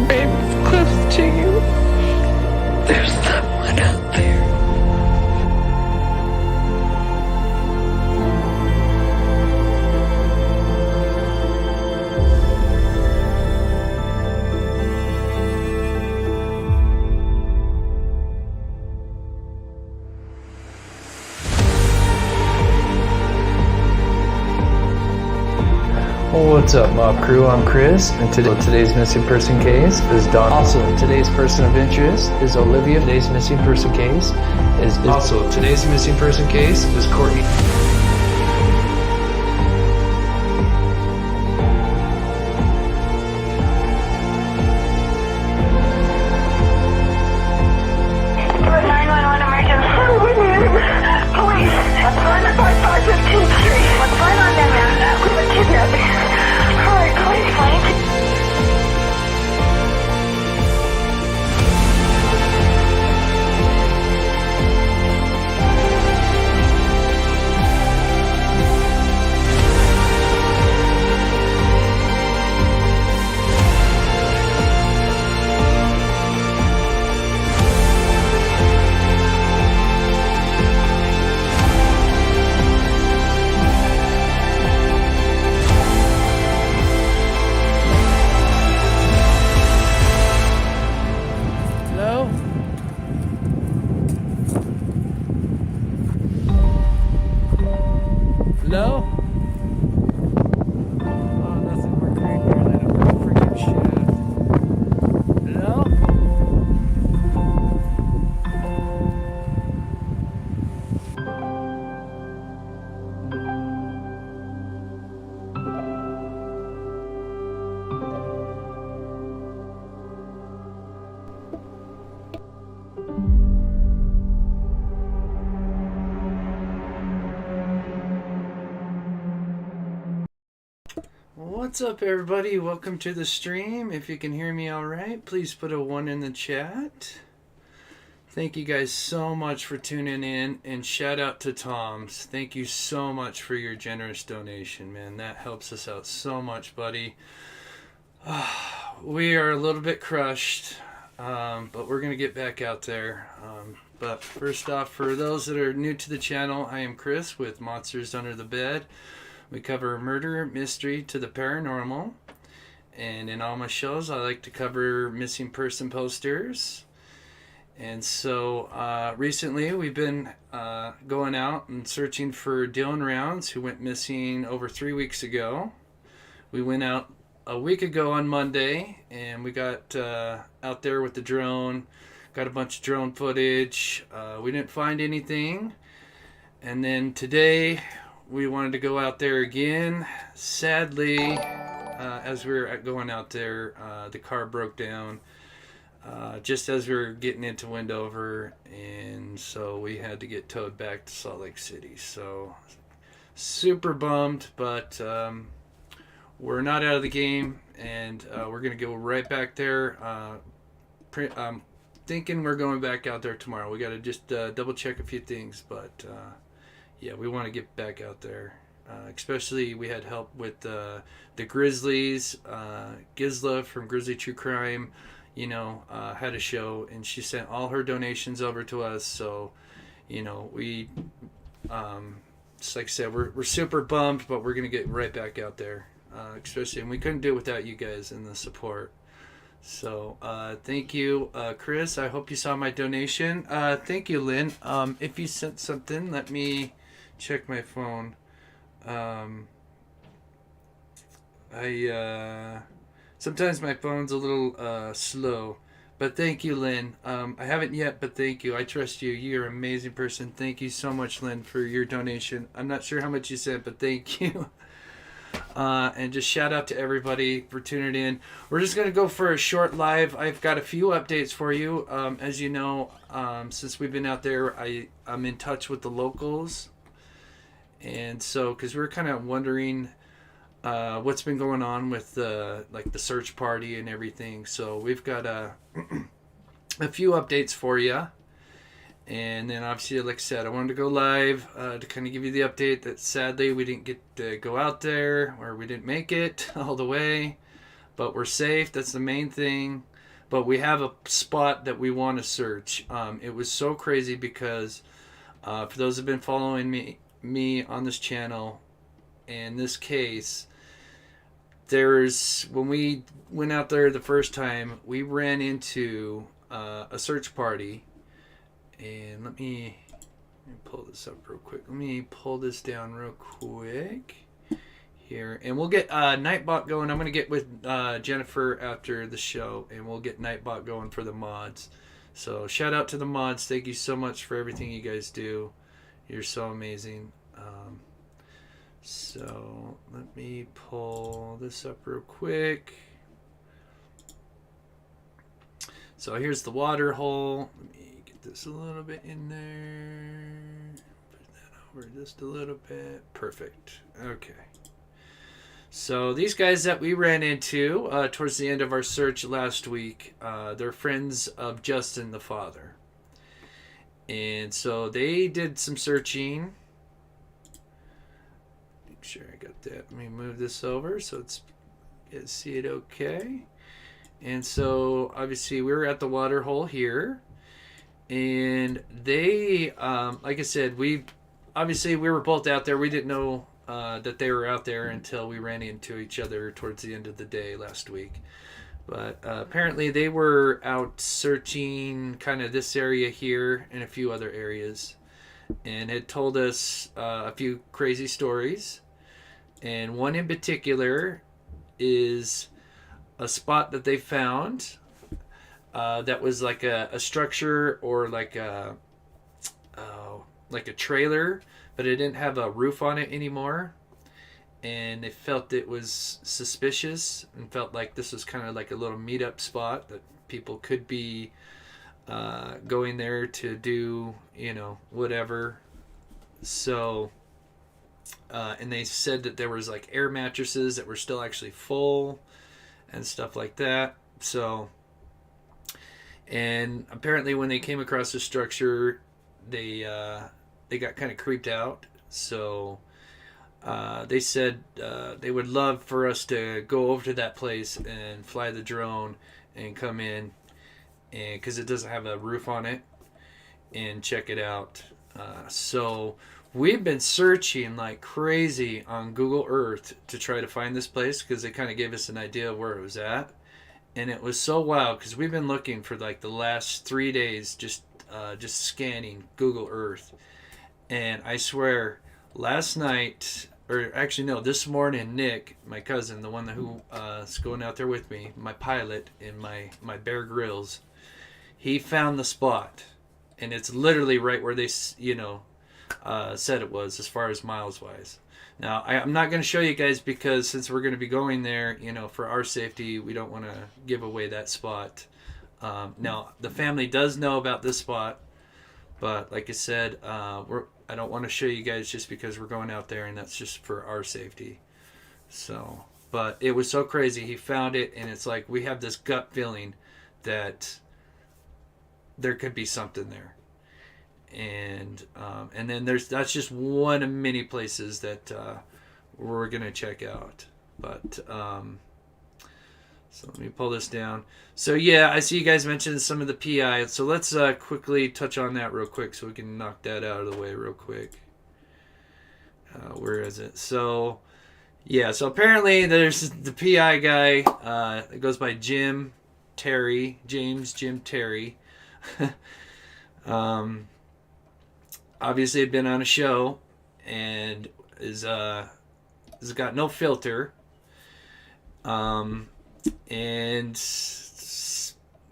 baby's close to you. There's someone out there. What's up, Mob Crew? I'm Chris, and today's missing person case is Dawn. Also, today's person of interest is Olivia. Today's missing person case is Courtney. Police, what's going on by 515th Street? What's going on there, man? We have a kidnapping. Alright, please, Frank. Hello? Oh, nothing working right here. That a freaking shit. Hello? What's up, everybody? Welcome to the stream. If you can hear me all right, please put a 1 in the chat. Thank you guys so much for tuning in, and shout out to Tom's. Thank you so much for your generous donation, man. That helps us out so much, buddy. We are a little bit crushed, but we're going to get back out there. But first off, for those that are new to the channel, I am Chris with Monsters Under the Bed. We cover murder, mystery to the paranormal, and in all my shows I like to cover missing person posters. And so recently we've been going out and searching for Dylan Rounds, who went missing over 3 weeks ago. We went out a week ago on Monday, and we got out there with the drone, got a bunch of drone footage. We didn't find anything, and then today we wanted to go out there again. Sadly, as we were going out there, the car broke down just as we were getting into Wendover, and so we had to get towed back to Salt Lake City. So super bummed, but we're not out of the game, and we're gonna go right back there. I'm thinking we're going back out there tomorrow. We got to just double check a few things, but yeah, we want to get back out there. Especially we had help with the Grizzlies. Gizla from Grizzly True Crime, had a show, and she sent all her donations over to us. So, we, just like I said, we're super bummed, but we're going to get right back out there. And we couldn't do it without you guys and the support. So thank you, Chris. I hope you saw my donation. Thank you, Lynn. If you sent something, let me check my phone. Sometimes my phone's a little slow, but thank you, Lynn. I haven't yet, but thank you. I trust you. You're an amazing person. Thank you so much, Lynn, for your donation. I'm not sure how much you sent, but thank you. And just shout out to everybody for tuning in. We're just going to go for a short live. I've got a few updates for you. As you know, since we've been out there, I'm in touch with the locals. And so, because we're kind of wondering what's been going on with the search party and everything. So we've got a few updates for you. And then obviously, like I said, I wanted to go live to kind of give you the update that sadly we didn't get to go out there, or we didn't make it all the way. But we're safe. That's the main thing. but we have a spot that we want to search. It was so crazy because for those who've been following me on this channel, in this case, when we went out there the first time, we ran into a search party. And let me pull this up real quick. Let me pull this down real quick here, and we'll get Nightbot going. I'm gonna get with Jennifer after the show, and we'll get Nightbot going for the mods. So shout out to the mods. Thank you so much for everything you guys do. You're so amazing. So let me pull this up real quick. So here's the water hole. Let me get this a little bit in there. Put that over just a little bit. Perfect. Okay. So these guys that we ran into towards the end of our search last week, they're friends of Justin the father. And so they did some searching. Make sure I got that. Let me move this over so it's you guys see it okay. And so obviously we were at the water hole here, and they like I said, we were both out there. We didn't know that they were out there until we ran into each other towards the end of the day last week. But apparently they were out searching kind of this area here and a few other areas, and had told us a few crazy stories. And one in particular is a spot that they found that was like a structure or like a trailer, but it didn't have a roof on it anymore. And they felt it was suspicious and felt like this was kind of like a little meetup spot that people could be going there to do, whatever. So, and they said that there was like air mattresses that were still actually full and stuff like that. So, and apparently when they came across the structure, they got kind of creeped out. So they said they would love for us to go over to that place and fly the drone and come in, and because it doesn't have a roof on it, and check it out. So we've been searching like crazy on Google Earth to try to find this place, because they kind of gave us an idea of where it was at. And it was so wild because we've been looking for like the last 3 days, just scanning Google Earth. And I swear, last night, or actually no, this morning, Nick, my cousin, the one who is going out there with me, my pilot in my Bear Grylls, he found the spot. And it's literally right where they, said it was, as far as miles wise. Now, I'm not going to show you guys because since we're going to be going there, for our safety, we don't want to give away that spot. Now, the family does know about this spot, but like I said, I don't want to show you guys just because we're going out there, and that's just for our safety. So, but it was so crazy. He found it, and it's like we have this gut feeling that there could be something there. And then that's just one of many places that we're gonna check out. But so let me pull this down. So yeah, I see you guys mentioned some of the PI. So let's quickly touch on that real quick so we can knock that out of the way real quick. Where is it? So yeah, so apparently there's the PI guy. It goes by James Terry. Obviously had been on a show and has got no filter, and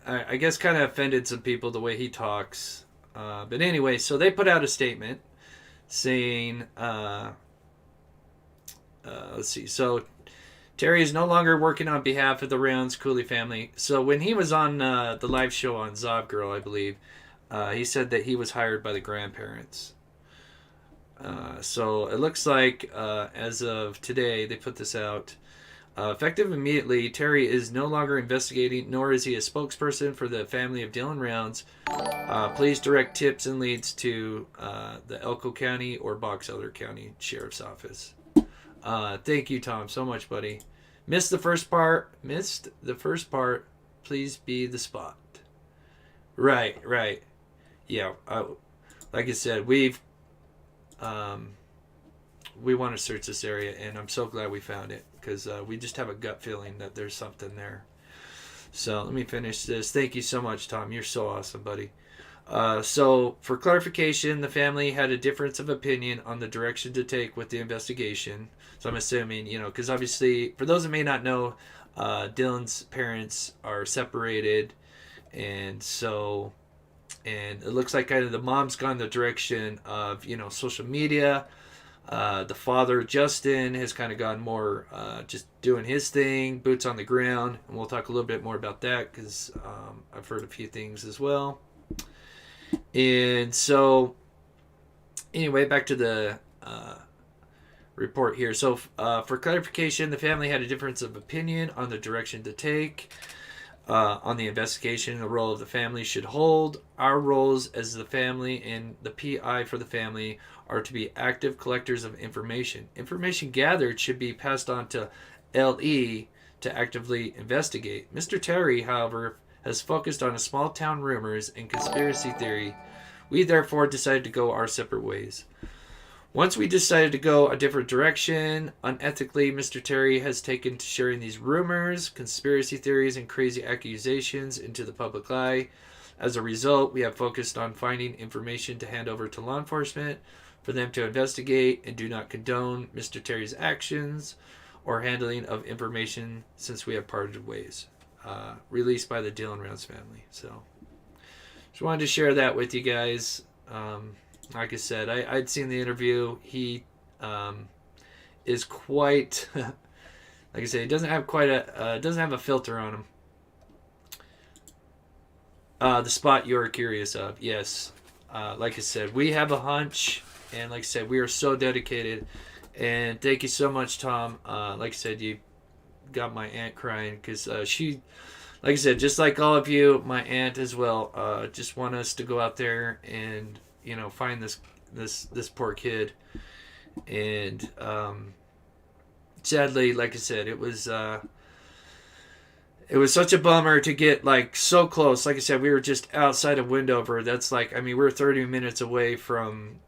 I guess kind of offended some people the way he talks, but anyway, so they put out a statement saying let's see, so Terry is no longer working on behalf of the Rounds Cooley family. So when he was on the live show on Zob Girl, I believe, he said that he was hired by the grandparents. So it looks like as of today, they put this out. Effective immediately, Terry is no longer investigating, nor is he a spokesperson for the family of Dylan Rounds. Please direct tips and leads to the Elko County or Box Elder County Sheriff's Office. Thank you, Tom, so much, buddy. Missed the first part. please be the spot. Right. Yeah. Like I said, we want to search this area, and I'm so glad we found it, because we just have a gut feeling that there's something there. So let me finish this. Thank you so much, Tom. You're so awesome, buddy. So for clarification, the family had a difference of opinion on the direction to take with the investigation. So I'm assuming, because obviously, for those that may not know, Dylan's parents are separated, and it looks like kind of the mom's gone the direction of, social media. The father, Justin, has kind of gone more just doing his thing, boots on the ground. And we'll talk a little bit more about that, because I've heard a few things as well. And so, anyway, back to the report here. So, for clarification, the family had a difference of opinion on the direction to take on the investigation. The role of the family should hold. Our roles as the family and the PI for the family are to be active collectors of information. Information gathered should be passed on to LE to actively investigate. Mr. Terry, however, has focused on a small town rumors and conspiracy theory. We therefore decided to go our separate ways. Once we decided to go a different direction, unethically, Mr. Terry has taken to sharing these rumors, conspiracy theories, and crazy accusations into the public eye. As a result, we have focused on finding information to hand over to law enforcement for them to investigate, and do not condone Mr. Terry's actions or handling of information since we have parted ways. Released by the Dylan Rounds family. So, just wanted to share that with you guys. Like I said, I'd seen the interview. He is quite, like I said, he doesn't have a filter on him. The spot you're curious of, yes. Like I said, we have a hunch, and like I said, we are so dedicated. And thank you so much, Tom. Like I said, you got my aunt crying, because she, like I said, just like all of you, my aunt as well, just want us to go out there and find this poor kid. And sadly, like I said, it was such a bummer to get so close. Like I said, we were just outside of Wendover. That's we're 30 minutes away from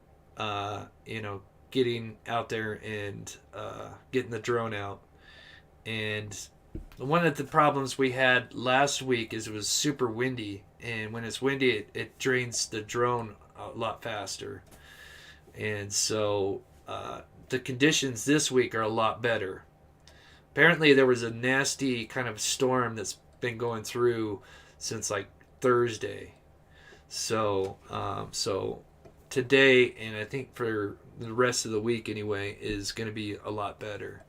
getting out there and getting the drone out. And one of the problems we had last week is it was super windy, and when it's windy, it drains the drone a lot faster. And so the conditions this week are a lot better. Apparently there was a nasty kind of storm that's been going through since Thursday. So today, and I think for the rest of the week anyway, is going to be a lot better.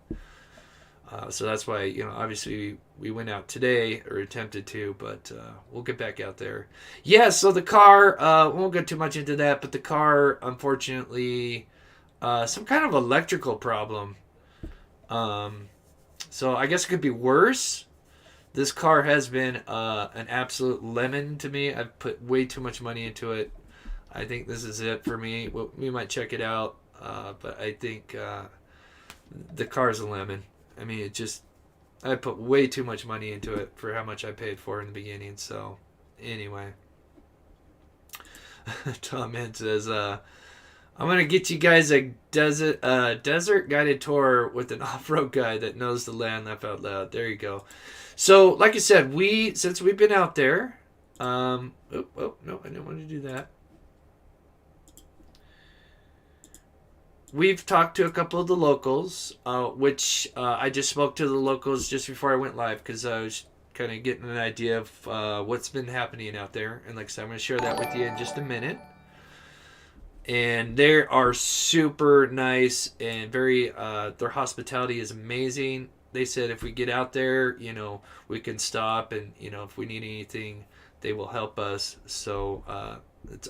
So that's why, obviously we went out today, or attempted to, but we'll get back out there. Yeah, so the car, won't get too much into that, but the car, unfortunately, some kind of electrical problem. So I guess it could be worse. This car has been an absolute lemon to me. I've put way too much money into it. I think this is it for me. We might check it out, but I think the car's a lemon. I put way too much money into it for how much I paid for in the beginning. So, anyway. Tom Ed says, I'm going to get you guys a desert guided tour with an off-road guy that knows the land. Laugh out loud. There you go. So, like I said, since we've been out there, no, I didn't want to do that. We've talked to a couple of the locals, which I just spoke to the locals just before I went live, because I was kind of getting an idea of what's been happening out there. And like I said, I'm going to share that with you in just a minute. And they are super nice and very, their hospitality is amazing. They said if we get out there, we can stop, and, if we need anything, they will help us. So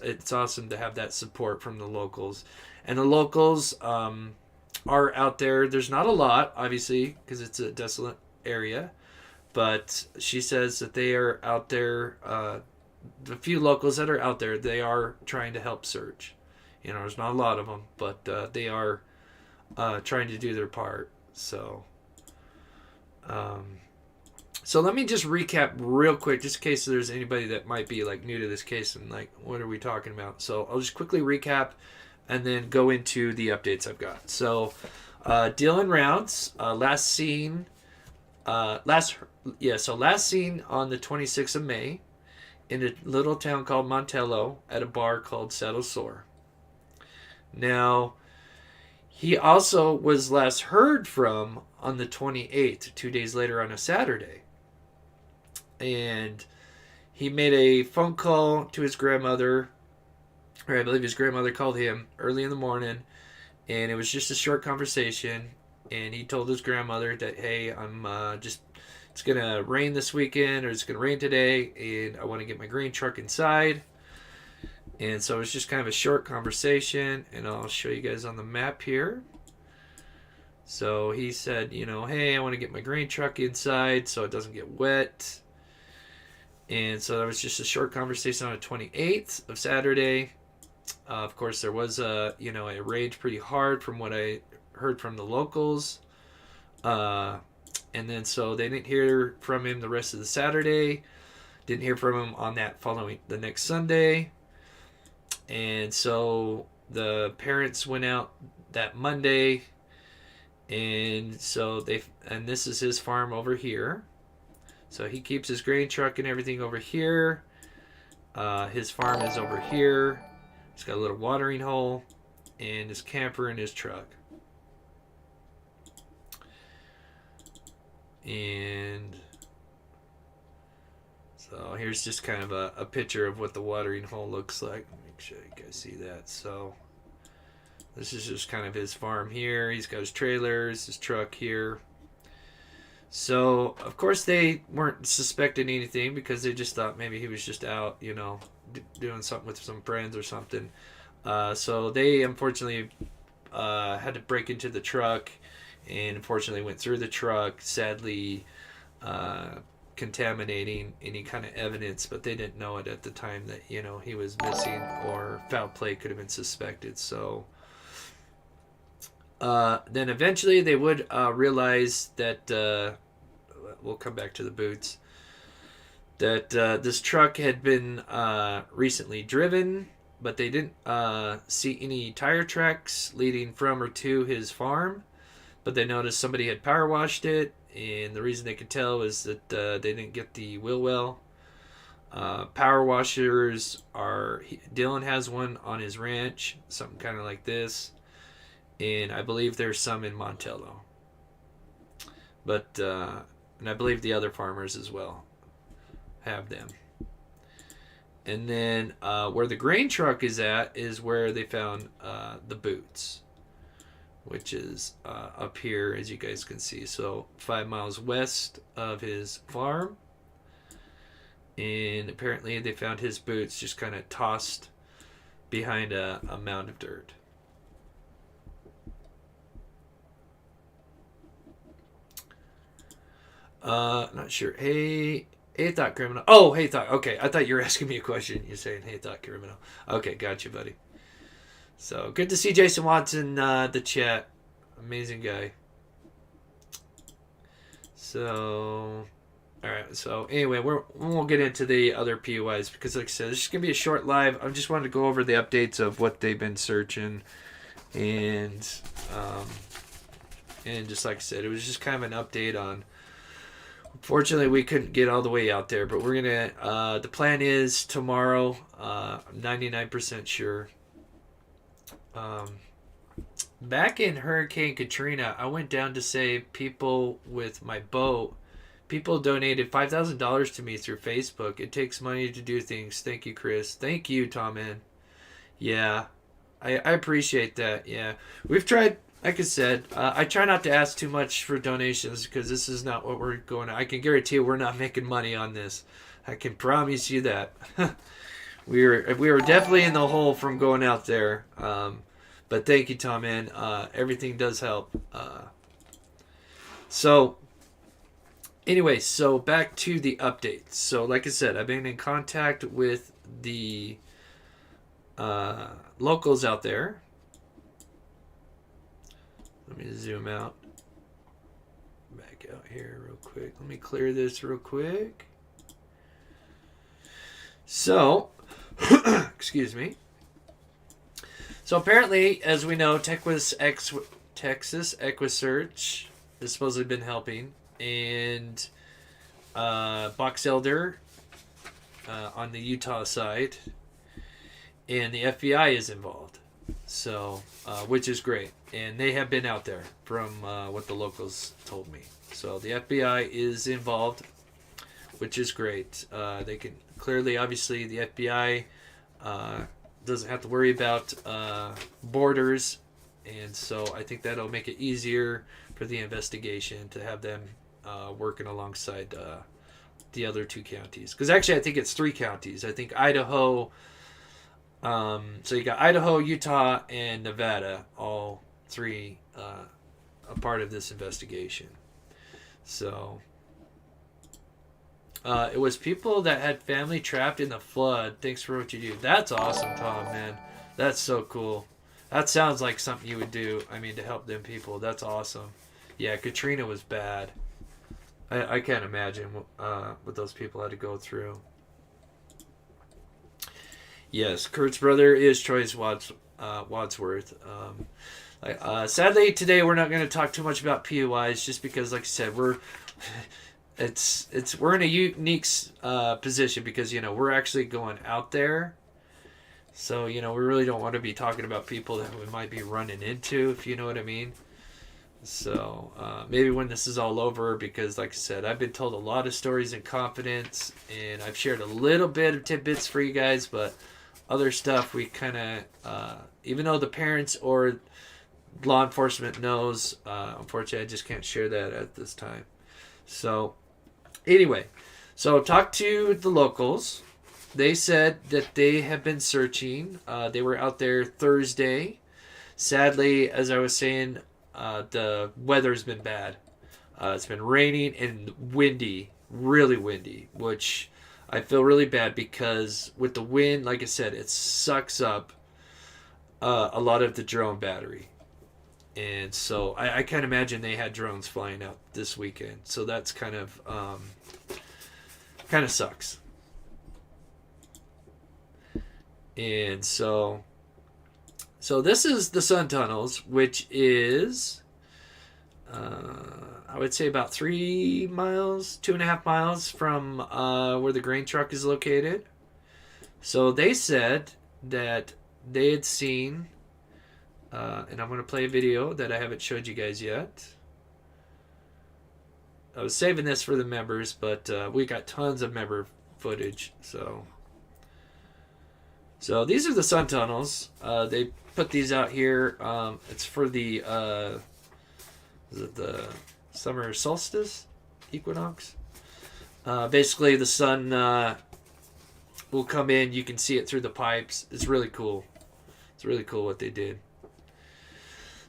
it's awesome to have that support from the locals. And the locals are out there. There's not a lot, obviously, because it's a desolate area. But she says that they are out there. The few locals that are out there, they are trying to help search. There's not a lot of them, but they are trying to do their part. So, So let me just recap real quick, just in case there's anybody that might be like new to this case and like, what are we talking about? So I'll just quickly recap and then go into the updates I've got. So Dylan Rounds, last seen on the 26th of May in a little town called Montello at a bar called Saddle Sore. Now, he also was last heard from on the 28th, 2 days later on a Saturday. And he made a phone call to his grandmother, or I believe his grandmother called him early in the morning, and it was just a short conversation. And he told his grandmother that, hey, it's going to rain this weekend, or it's going to rain today, and I want to get my green truck inside. And so it was just kind of a short conversation, and I'll show you guys on the map here. So he said, hey, I want to get my green truck inside so it doesn't get wet. And so that was just a short conversation on the 28th of Saturday. Of course, there was it rained pretty hard from what I heard from the locals. And then so they didn't hear from him the rest of the Saturday. Didn't hear from him on the next Sunday. And so the parents went out that Monday. And so and this is his farm over here. So he keeps his grain truck and everything over here. His farm is over here. He's got a little watering hole and his camper and his truck. And so here's just kind of a picture of what the watering hole looks like. Make sure you guys see that. So this is just kind of his farm here. He's got his trailers, his truck here. So, of course, they weren't suspecting anything because they just thought maybe he was just out, doing something with some friends or something. So they, unfortunately, had to break into the truck and, unfortunately, went through the truck, sadly contaminating any kind of evidence, but they didn't know it at the time that, he was missing or foul play could have been suspected. So then eventually they would realize that, we'll come back to the boots, that this truck had been recently driven, but they didn't see any tire tracks leading from or to his farm, but they noticed somebody had power washed it, and the reason they could tell is that they didn't get the wheel well. Power washers Dylan has one on his ranch, something kind of like this. And I believe there's some in Montello. But, and I believe the other farmers as well have them. And then where the grain truck is at is where they found the boots, which is up here, as you guys can see. So 5 miles west of his farm. And apparently they found his boots just kind of tossed behind a mound of dirt. Not sure. Hey Thought Criminal. Oh, hey Thought. Okay, I thought you were asking me a question. You're saying, hey Thought Criminal. Okay, got you, buddy. So, good to see Jason Watson, the chat. Amazing guy. So, alright, so anyway, we won't get into the other POIs because, like I said, this is going to be a short live. I just wanted to go over the updates of what they've been searching. And just like I said, it was just kind of an update on. Fortunately, we couldn't get all the way out there, but we're gonna. The plan is tomorrow. I'm 99% sure. Back in Hurricane Katrina, I went down to save people with my boat. People donated $5,000 to me through Facebook. It takes money to do things. Thank you, Chris. Thank you, Tom. Yeah, I appreciate that. Yeah, we've tried. Like I said, I try not to ask too much for donations because this is not what we're going to. I can guarantee you we're not making money on this. I can promise you that. we were definitely in the hole from going out there. But thank you, Tom, man. Everything does help. So, anyway, so back to the updates. So, like I said, I've been in contact with the locals out there. Let me zoom out back back out here real quick. Let me clear this real quick. So, excuse me. So apparently, as we know, Texas EquiSearch has supposedly been helping, and Box Elder on the Utah side, and the FBI is involved. So, which is great, and they have been out there from what the locals told me. So the FBI is involved, which is great. They can clearly, obviously, the FBI doesn't have to worry about borders, and so I think that'll make it easier for the investigation to have them working alongside the other 2 counties. Because actually, I think it's 3 counties. I think Idaho. So you got Idaho, Utah, and Nevada, all 3 a part of this investigation. So it was people that had family trapped in the flood. Thanks for what you do. That's awesome, Tom, man. That's so cool. That sounds like something you would do. I mean, to help them people. That's awesome. Yeah, Katrina was bad. I can't imagine what those people had to go through. Yes, Kurt's brother is Troy's Wadsworth. Sadly, today we're not going to talk too much about POIs, just because, like I said, we're in a unique position because we're actually going out there, so we really don't want to be talking about people that we might be running into, if you know what I mean. So maybe when this is all over, because like I said, I've been told a lot of stories in confidence, and I've shared a little bit of tidbits for you guys, but other stuff we kind of, even though the parents or law enforcement knows, unfortunately I just can't share that at this time. So anyway, so talk to the locals. They said that they have been searching. They were out there Thursday. Sadly, as I was saying, the weather's been bad. It's been raining and windy, really windy, which I feel really bad because with the wind, like I said, it sucks up a lot of the drone battery. And so I can't imagine they had drones flying out this weekend. So that's kind of sucks. And so this is the sun tunnels, which is I would say about 3 miles, 2.5 miles from where the grain truck is located. So they said that they had seen, and I'm going to play a video that I haven't showed you guys yet. I was saving this for the members, but we got tons of member footage. So these are the sun tunnels. They put these out here. It's for the is it the summer solstice equinox? Basically, the sun will come in. You can see it through the pipes. It's really cool. It's really cool what they did.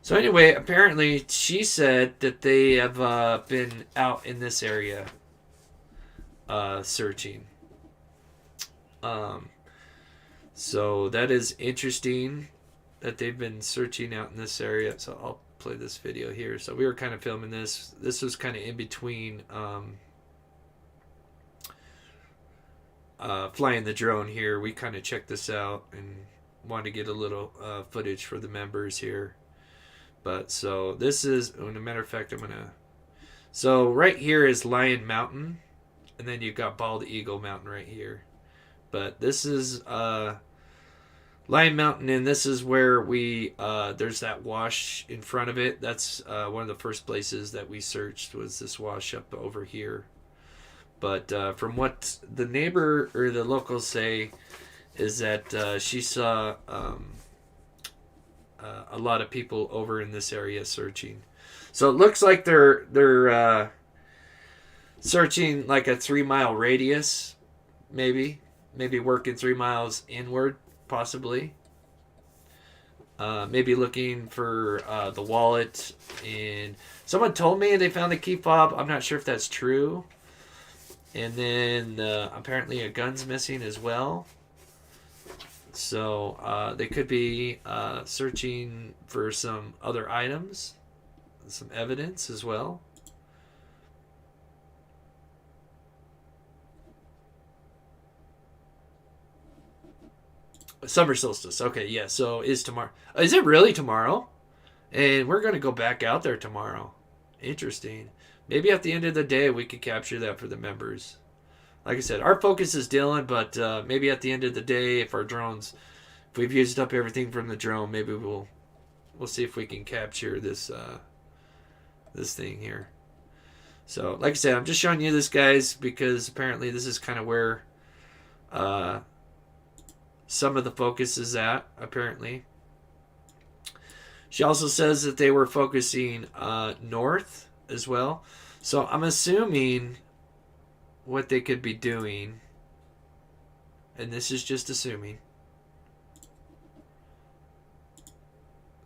So anyway, apparently she said that they have been out in this area searching. So that is interesting that they've been searching out in this area. So I'll play this video here. So we were kind of filming this. This was kind of in between flying the drone here. We kind of checked this out and wanted to get a little footage for the members here. But so this is, as a matter of fact, so right here is Lion Mountain, and then you've got Bald Eagle Mountain right here. But this is Lion Mountain, and this is where we there's that wash in front of it. That's one of the first places that we searched, was this wash up over here. But from what the neighbor or the locals say, is that she saw a lot of people over in this area searching. So it looks like they're searching like a 3-mile radius, maybe working 3 miles inward, possibly. Maybe looking for the wallet. And someone told me they found the key fob. I'm not sure if that's true. And then apparently a gun's missing as well. So they could be searching for some other items, some evidence as well. Summer solstice. Okay, yeah. So is tomorrow? Is it really tomorrow? And we're gonna go back out there tomorrow. Interesting. Maybe at the end of the day we could capture that for the members. Like I said, our focus is Dylan, but maybe at the end of the day, if we've used up everything from the drone, maybe we'll see if we can capture this this thing here. So, like I said, I'm just showing you this, guys, because apparently this is kind of where some of the focus is at, apparently. She also says that they were focusing north as well. So I'm assuming what they could be doing, and this is just assuming.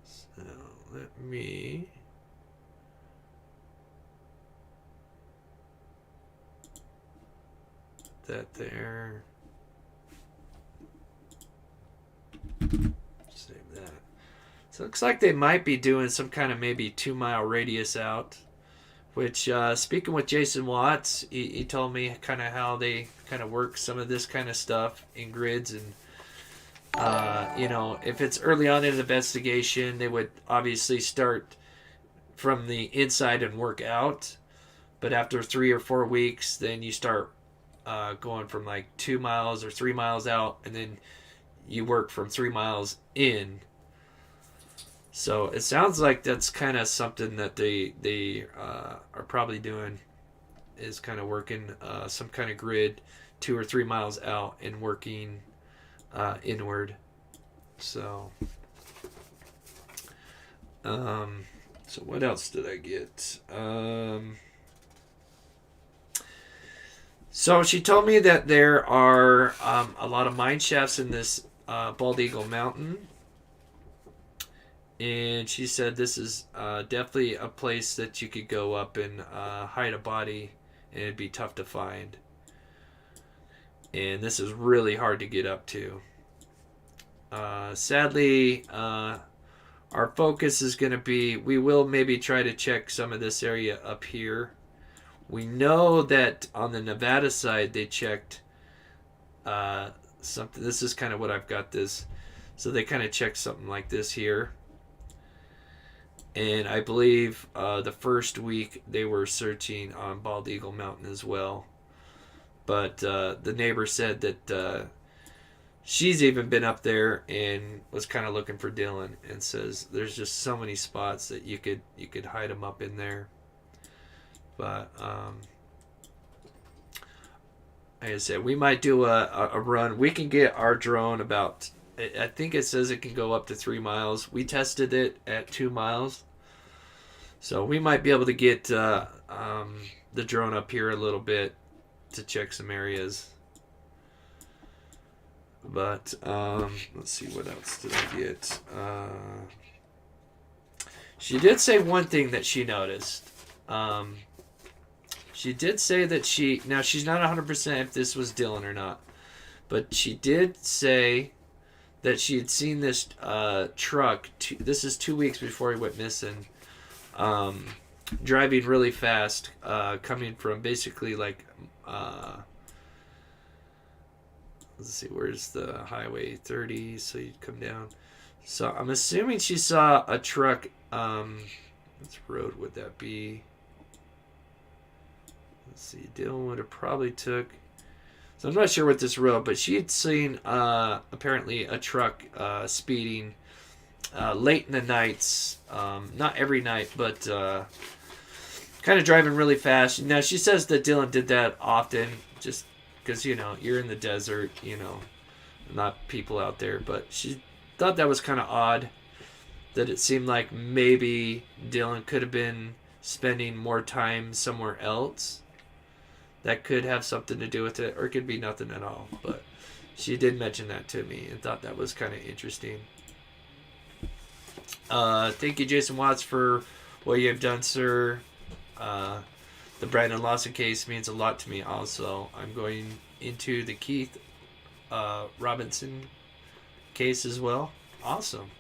So let me... put that there. Save that. So it looks like they might be doing some kind of maybe 2-mile radius out. Which, speaking with Jason Watts, he told me kind of how they kind of work some of this kind of stuff in grids. And, you know, if it's early on in the investigation, they would obviously start from the inside and work out. But after 3 or 4 weeks, then you start going from like 2 miles or 3 miles out. And then you work from 3 miles in. So it sounds like that's kind of something that they are probably doing, is kind of working some kind of grid 2 or 3 miles out and working inward. So, so what else did I get? So she told me that there are a lot of mine shafts in this Bald Eagle Mountain. And she said this is definitely a place that you could go up and hide a body, and it'd be tough to find. And this is really hard to get up to. Sadly, our focus is going to be, we will maybe try to check some of this area up here. We know that on the Nevada side they checked something. This is kind of what I've got this. So they kind of checked something like this here. And I believe the first week they were searching on Bald Eagle Mountain as well. But the neighbor said that she's even been up there and was kind of looking for Dylan, and says there's just so many spots that you could hide him up in there. But like I said, we might do a run. We can get our drone about, I think it says it can go up to 3 miles. We tested it at 2 miles. So we might be able to get the drone up here a little bit to check some areas. But let's see, what else did I get? She did say one thing that she noticed. She did say that now she's not 100% if this was Dylan or not, but she did say that she had seen this truck. This is 2 weeks before he went missing. Driving really fast, coming from basically like, let's see, where's the highway 30? So you'd come down. So I'm assuming she saw a truck. Which road would that be? Let's see, Dylan would have probably took. So I'm not sure what this road, but she had seen apparently a truck speeding late in the nights. Not every night, but kind of driving really fast. Now she says that Dylan did that often, just because, you know, you're in the desert, you know, not people out there. But she thought that was kind of odd, that it seemed like maybe Dylan could have been spending more time somewhere else. That could have something to do with it, or it could be nothing at all. But she did mention that to me and thought that was kind of interesting. Thank you, Jason Watts, for what you have done, sir. The Brandon Lawson case means a lot to me also. I'm going into the Keith Robinson case as well. Awesome.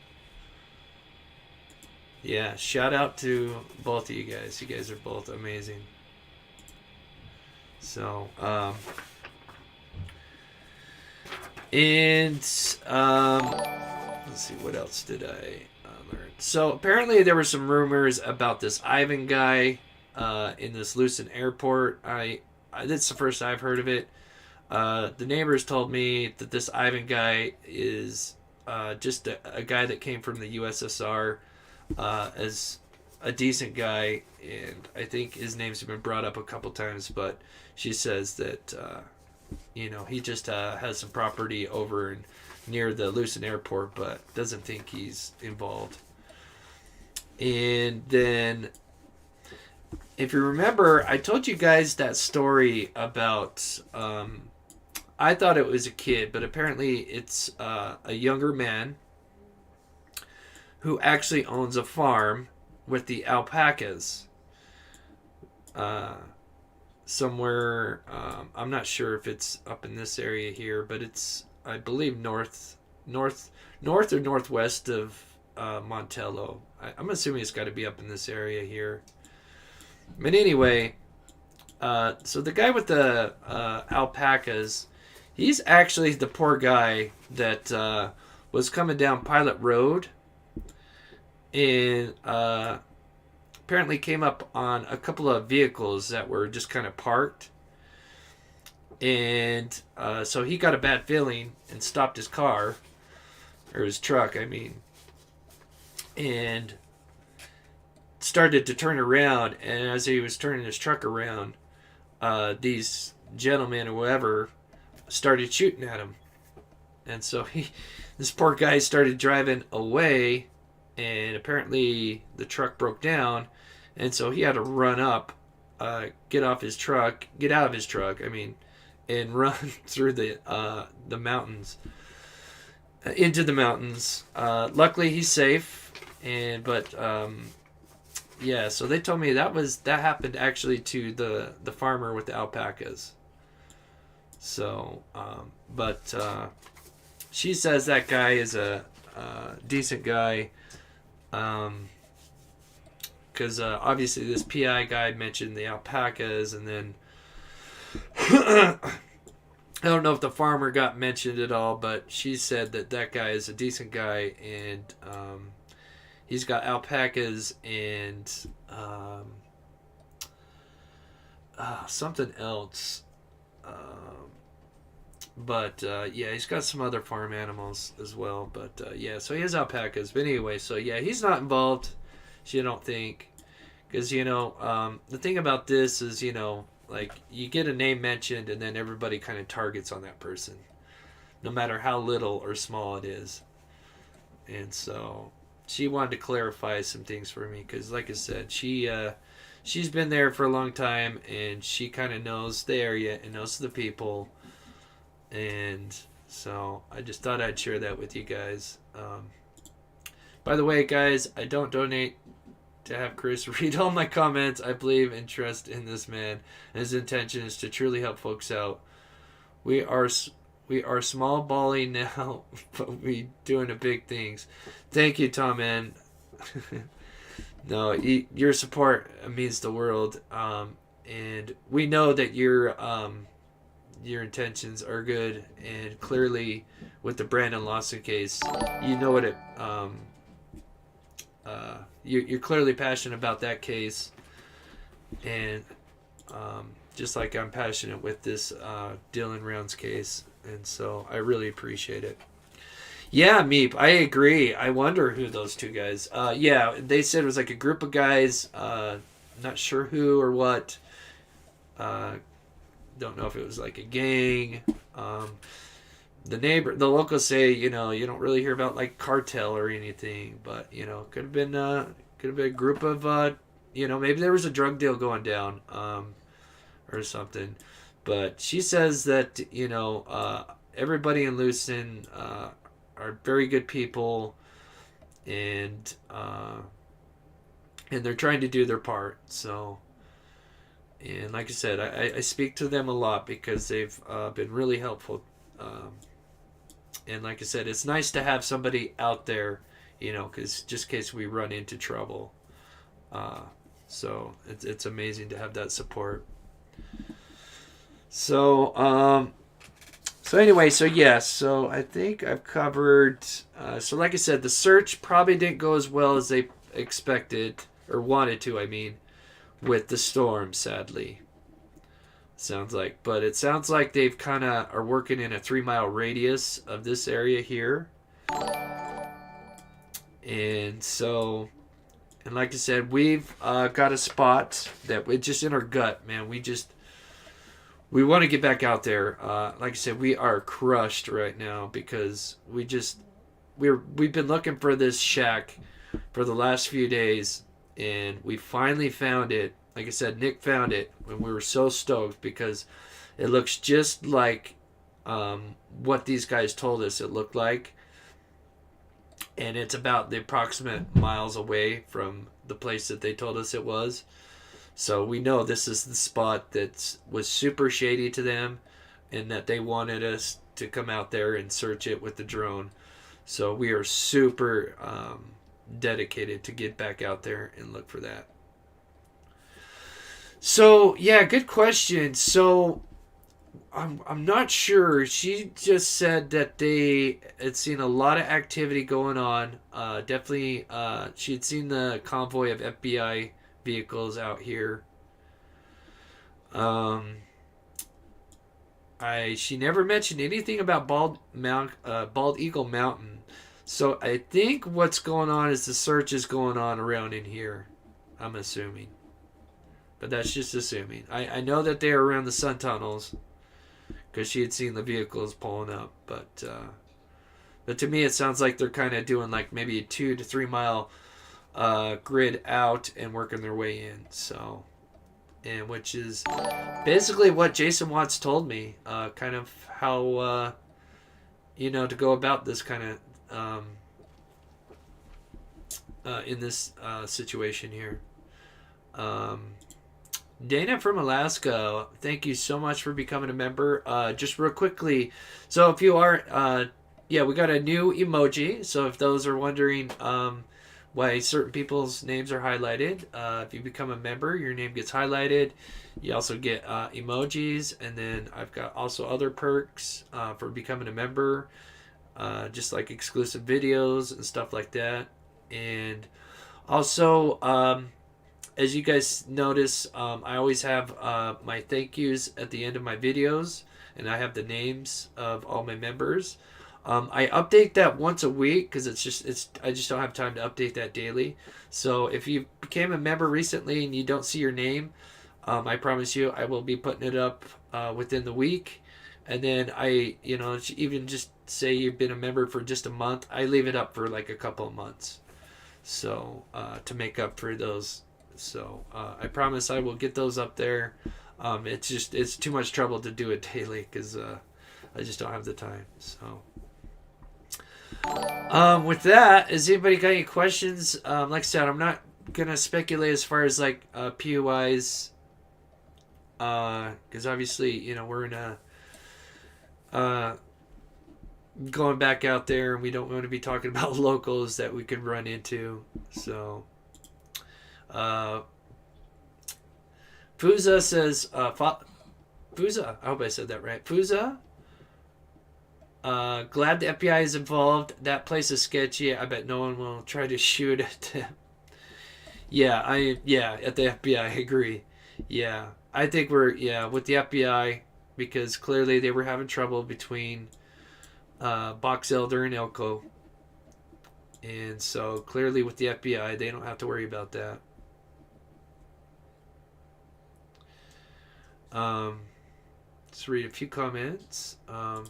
Yeah, shout out to both of you guys. You guys are both amazing. So, And let's see, what else did I learn? So apparently there were some rumors about this Ivan guy in this Lucin airport. That's the first I've heard of it. The neighbors told me that this Ivan guy is just a guy that came from the USSR as a decent guy, and I think his name's been brought up a couple times, but she says that he just has some property over near the Lucin airport, but doesn't think he's involved. And then, if you remember, I told you guys that story about I thought it was a kid, but apparently it's a younger man who actually owns a farm with the alpacas somewhere. I'm not sure if it's up in this area here, but it's, I believe, north or northwest of Montello. I'm assuming it's got to be up in this area here. But anyway, so the guy with the alpacas, he's actually the poor guy that was coming down Pilot Road and apparently came up on a couple of vehicles that were just kind of parked. And so he got a bad feeling and stopped his car, or his truck, I mean, and started to turn around. And as he was turning his truck around, these gentlemen or whatever started shooting at him. And so this poor guy started driving away, and apparently the truck broke down, and so he had to run up, get out of his truck, I mean, and run through the mountains, into the mountains. Luckily he's safe, but yeah, so they told me that happened actually to the farmer with the alpacas. So, but she says that guy is a decent guy, because obviously this PI guy mentioned the alpacas, and then I don't know if the farmer got mentioned at all, but she said that guy is a decent guy, and he's got alpacas and something else. But yeah, he's got some other farm animals as well. But yeah, so he has alpacas. But anyway, so yeah, he's not involved. You don't think, because the thing about this is, like, you get a name mentioned and then everybody kind of targets on that person, no matter how little or small it is. And so she wanted to clarify some things for me, because like I said, she's been there for a long time, and she kind of knows the area and knows the people. And so I just thought I'd share that with you guys. By the way, guys, I don't donate to have Chris read all my comments. I believe and trust in this man, and his intention is to truly help folks out. We are small balling now, but we doing the big things. Thank you, Tom, man. No, your support means the world, and we know that your intentions are good, and clearly with the Brandon Lawson case, you know what it. You're clearly passionate about that case, and just like I'm passionate with this Dylan Rounds case, and so I really appreciate it. Yeah, Meep, I agree. I wonder who those two guys. Yeah, they said it was like a group of guys. Not sure who or what. Don't know if it was like a gang. The locals say, you don't really hear about like cartel or anything, but could have been a group of maybe there was a drug deal going down, or something. But she says that everybody in Lucin are very good people, and they're trying to do their part. So, and like I said, I speak to them a lot because they've been really helpful. And like I said, it's nice to have somebody out there, because just in case we run into trouble. So it's amazing to have that support. So So anyway, so yes, so I think I've covered. So like I said, the search probably didn't go as well as they expected or wanted to. I mean, with the storm, sadly, sounds like. But it sounds like they've kind of are working in a 3 mile radius of this area here, and so. And like I said, we've got a spot that we just in our gut, man. We want to get back out there. Like I said, we are crushed right now because we've been looking for this shack for the last few days, and we finally found it. Like I said, Nick found it, and we were so stoked because it looks just like what these guys told us it looked like, and it's about the approximate miles away from the place that they told us it was. So we know this is the spot that was super shady to them, and that they wanted us to come out there and search it with the drone. So we are super dedicated to get back out there and look for that. So yeah, good question. So I'm not sure. She just said that they had seen a lot of activity going on. Definitely, she had seen the convoy of FBI vehicles out here. She never mentioned anything about Bald Eagle Mountain. So I think what's going on is the search is going on around in here. I'm assuming, but that's just assuming. I know that they are around the sun tunnels because she had seen the vehicles pulling up, but to me it sounds like they're kind of doing like maybe a 2 to 3 mile grid out and working their way in. So, and which is basically what Jason Watts told me, kind of how to go about this kind of in this situation here. Dana from Alaska, thank you so much for becoming a member. Just real quickly, so if you are, we got a new emoji. So if those are wondering why certain people's names are highlighted, if you become a member, your name gets highlighted. You also get emojis, and then I've got also other perks for becoming a member, just like exclusive videos and stuff like that. And also, as you guys notice, I always have my thank yous at the end of my videos, and I have the names of all my members. I update that once a week because I just don't have time to update that daily. So if you became a member recently and you don't see your name, I promise you I will be putting it up within the week. And then even just say you've been a member for just a month, I leave it up for like a couple of months. So to make up for those. So I promise I will get those up there. It's too much trouble to do it daily because I just don't have the time. So with that, has anybody got any questions? Like I said, I'm not gonna speculate as far as like POIs, because obviously we're in a going back out there, and we don't want to be talking about locals that we could run into. So. Fuza says, Fuza, I hope I said that right. Fuza, glad the FBI is involved. That place is sketchy. I bet no one will try to shoot at them. At the FBI, I agree. Yeah, I think we're, with the FBI, because clearly they were having trouble between, Box Elder and Elko. And so clearly with the FBI, they don't have to worry about that. Let's read a few comments. I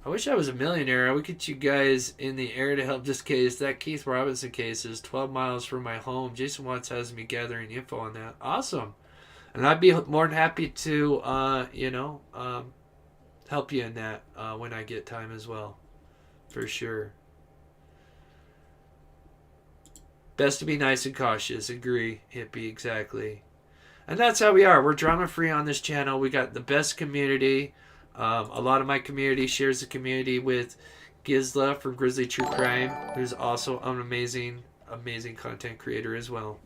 wish I was a millionaire. I would get you guys in the air to help this case. That Keith Robinson case is 12 miles from my home. Jason Watts has me gathering info on that. Awesome. And I'd be more than happy to, help you in that when I get time as well. For sure. Best to be nice and cautious. Agree, hippie, exactly. And that's how we are. We're drama free on this channel. We got the best community. A lot of my community shares the community with Gizla from Grizzly True Crime, who's also an amazing content creator as well.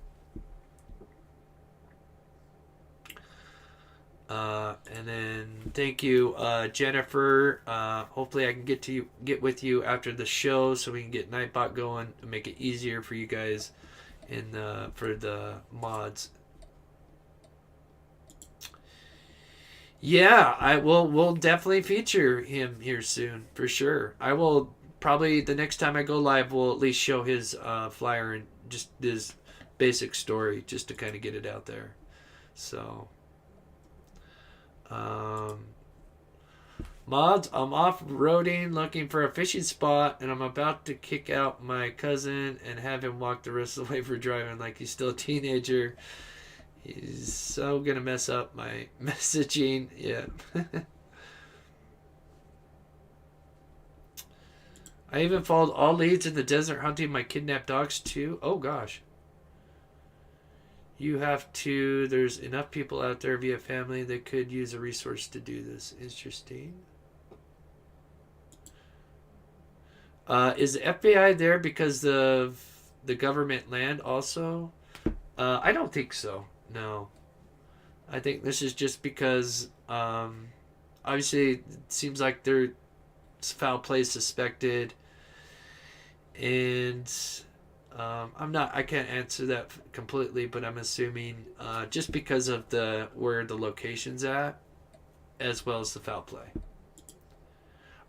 And then thank you, Jennifer. Hopefully I can get with you after the show so we can get Nightbot going and make it easier for you guys for the mods. Yeah, we'll definitely feature him here soon for sure. I will probably the next time I go live we'll at least show his flyer and just his basic story just to kind of get it out there. So mods, I'm off-roading looking for a fishing spot, and I'm about to kick out my cousin and have him walk the rest of the way for driving like he's still a teenager. He's so gonna mess up my messaging. Yeah. I even followed all leads in the desert hunting my kidnapped dogs too. Oh gosh. You have to. There's enough people out there via family that could use a resource to do this. Interesting. Is the FBI there because of the government land also? I don't think so. No. I think this is just because obviously it seems like there's foul play suspected, and I can't answer that completely, but I'm assuming just because of where the location's at, as well as the foul play.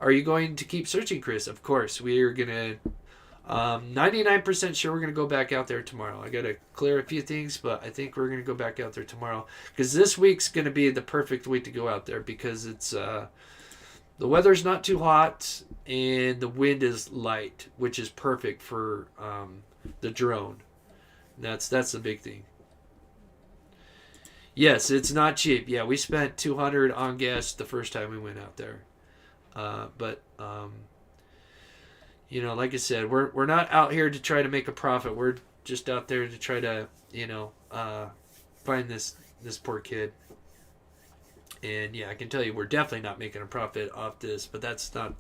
Are you going to keep searching, Chris? Of course. We are going to 99% sure we're going to go back out there tomorrow. I got to clear a few things, but I think we're going to go back out there tomorrow. Because this week's going to be the perfect week to go out there because it's the weather's not too hot and the wind is light, which is perfect for the drone. That's the big thing. Yes, it's not cheap. Yeah, we spent $200 on gas the first time we went out there. But like I said, we're not out here to try to make a profit. We're just out there to try to, find this poor kid. And yeah, I can tell you, we're definitely not making a profit off this. But that's not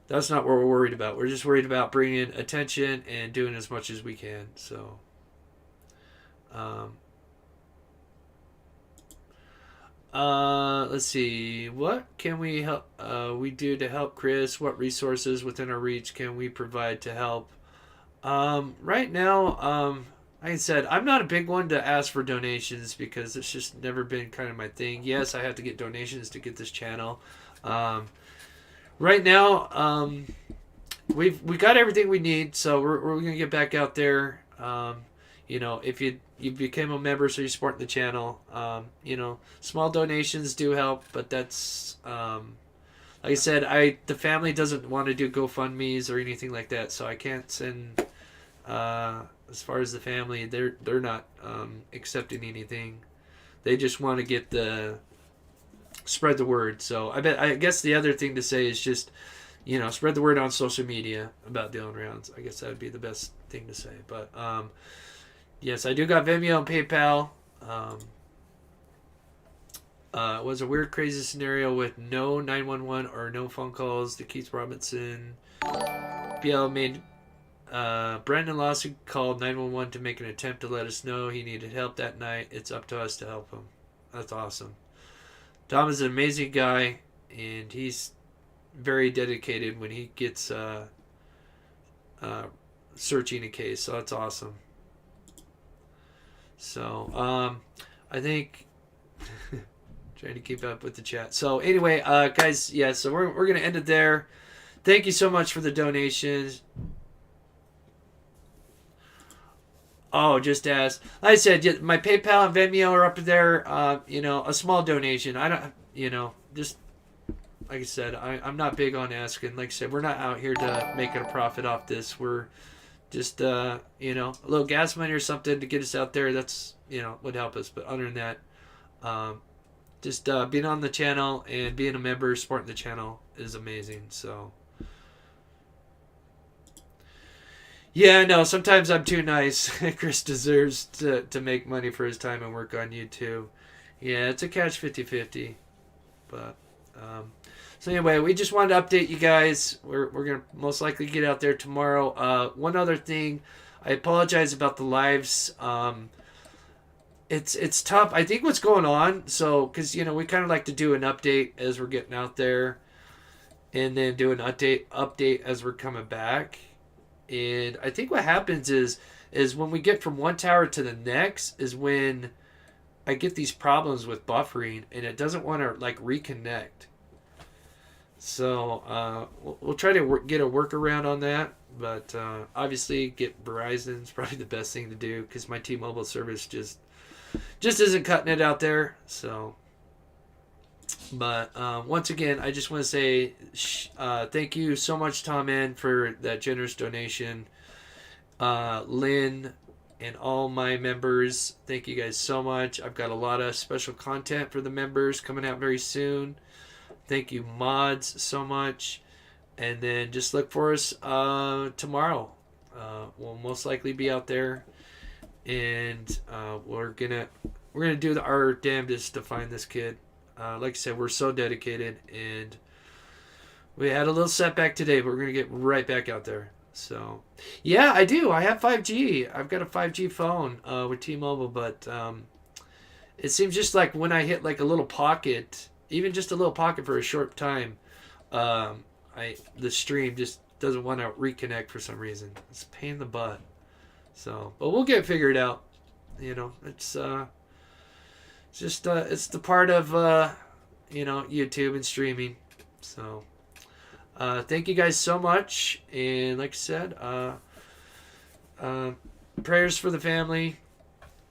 what we're worried about. We're just worried about bringing attention and doing as much as we can. So, let's see. What can we do to help Chris? What resources within our reach can we provide to help? Right now, like I said, I'm not a big one to ask for donations because it's just never been kind of my thing. Yes, I have to get donations to get this channel. Right now, we got everything we need, so we're gonna get back out there. If you became a member, so you're supporting the channel. Small donations do help, but that's like I said, the family doesn't want to do GoFundMe's or anything like that, so I can't send. As far as the family, they're not accepting anything. They just want to get spread the word. So I guess the other thing to say is just spread the word on social media about Dylan Rounds. I guess that would be the best thing to say. But yes, I do got Vimeo and PayPal. It was a weird, crazy scenario with no 911 or no phone calls to Keith Robinson. BL made Brandon Lawson called 911 to make an attempt to let us know he needed help that night. It's up to us to help him. That's awesome. Tom is an amazing guy, and he's very dedicated when he gets searching a case. So that's awesome. So I think trying to keep up with the chat. So anyway, guys, yeah. So we're gonna end it there. Thank you so much for the donations. Oh, just ask. Like I said, my PayPal and Venmo are up there. A small donation. I don't, just like I said, I'm not big on asking. Like I said, we're not out here to make a profit off this. We're just, a little gas money or something to get us out there. That's, would help us. But other than that, just being on the channel and being a member, supporting the channel is amazing. So. Yeah, no, sometimes I'm too nice. Chris deserves to make money for his time and work on YouTube. Yeah, it's a catch 50-50. But, so anyway, we just wanted to update you guys. We're going to most likely get out there tomorrow. One other thing, I apologize about the lives. it's tough. I think what's going on, so because we kind of like to do an update as we're getting out there, and then do an update as we're coming back. And I think what happens is when we get from one tower to the next is when I get these problems with buffering, and it doesn't want to like reconnect. So we'll try to get a workaround on that. But obviously, get Verizon is probably the best thing to do because my T-Mobile service just isn't cutting it out there. So, but once again, I just want to say thank you so much, Tom N, for that generous donation. Lynn and all my members, thank you guys so much. I've got a lot of special content for the members coming out very soon. Thank you, mods, so much. And then just look for us tomorrow. We'll most likely be out there, and we're gonna do our damnedest to find this kid. Like I said, we're so dedicated, and we had a little setback today, but we're gonna get right back out there. So, yeah, I do. I have 5G. I've got a 5G phone with T-Mobile, but it seems just like when I hit like a little pocket, even just a little pocket for a short time, the stream just doesn't want to reconnect for some reason. It's a pain in the butt. So, but we'll get it figured out. It's just it's the part of YouTube and streaming. So, thank you guys so much, and like I said, prayers for the family,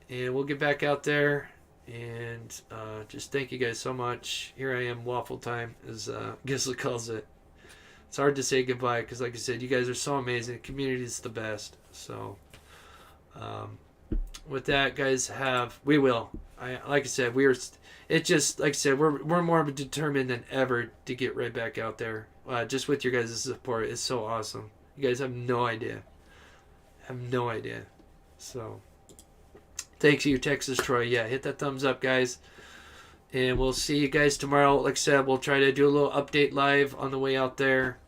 and we'll get back out there. And just thank you guys so much. Here I am, waffle time, as Gisla calls it. It's hard to say goodbye because, like I said, you guys are so amazing. The community is the best. So, with that, guys, like I said, it's just, like I said, we're more determined than ever to get right back out there. Just with your guys' support, it's so awesome. You guys have no idea. So, thanks you, Texas Troy. Yeah, hit that thumbs up, guys. And we'll see you guys tomorrow. Like I said, we'll try to do a little update live on the way out there.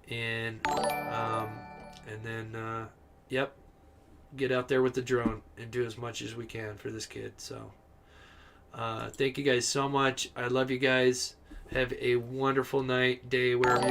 And then, yep, get out there with the drone and do as much as we can for this kid. So, thank you guys so much. I love you guys. Have a wonderful night, day, wherever you